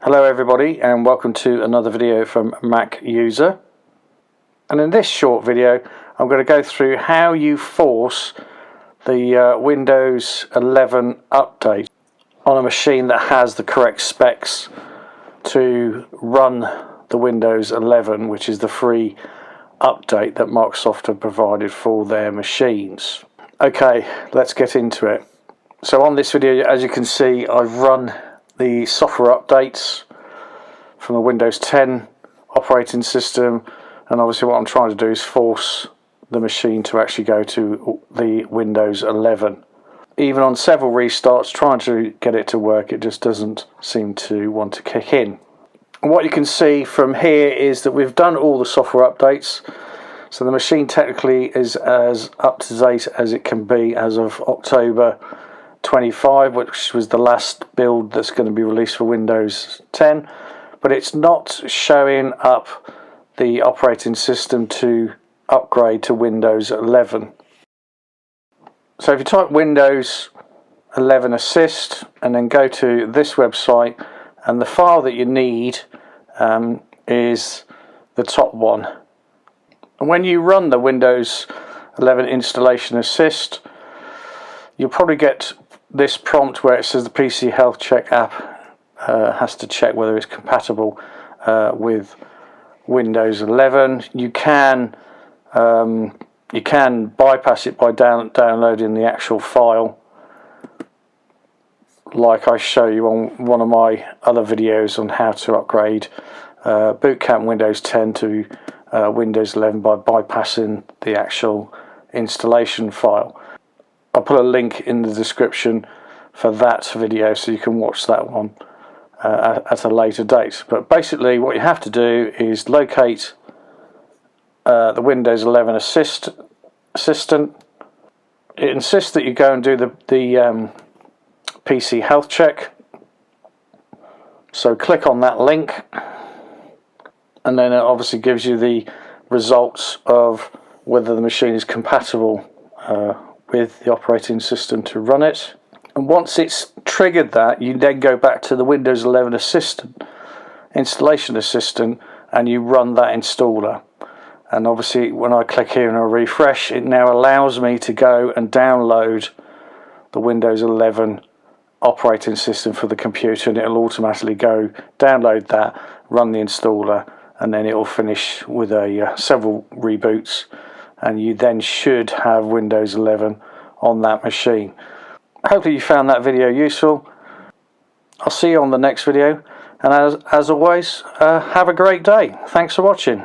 Hello everybody and welcome to another video from Mac User. And in this short video I'm going to go through how you force the Windows 11 update on a machine that has the correct specs to run the Windows 11, which is the free update that Microsoft have provided for their machines. Okay, let's get into it. So on this video, as you can see, I've run the software updates from the Windows 10 operating system, and obviously what I'm trying to do is force the machine to actually go to the Windows 11. Even on several restarts trying to get it to work, it just doesn't seem to want to kick in. And what you can see from here is that we've done all the software updates, so the machine technically is as up to date as it can be as of October 25, which was the last build that's going to be released for Windows 10, but it's not showing up the operating system to upgrade to Windows 11. So if you type Windows 11 Assist and then go to this website, and the file that you need is the top one. And when you run the Windows 11 Installation Assist, you'll probably get this prompt where it says the PC Health Check app has to check whether it's compatible with Windows 11. You can bypass it by downloading the actual file, like I show you on one of my other videos on how to upgrade Boot Camp Windows 10 to Windows 11 by bypassing the actual installation file. I'll put a link in the description for that video so you can watch that one at a later date. But basically what you have to do is locate the Windows 11 Assistant. It insists that you go and do the PC Health Check. So click on that link, and then it obviously gives you the results of whether the machine is compatible with the operating system to run it. And once it's triggered that, you then go back to the Windows 11 Installation Assistant and you run that installer. And obviously when I click here and I refresh, it now allows me to go and download the Windows 11 operating system for the computer, and it'll automatically go download that, run the installer, and then it will finish with several reboots, and you then should have Windows 11 on that machine. Hopefully you found that video useful. I'll see you on the next video, and as always, have a great day. Thanks for watching.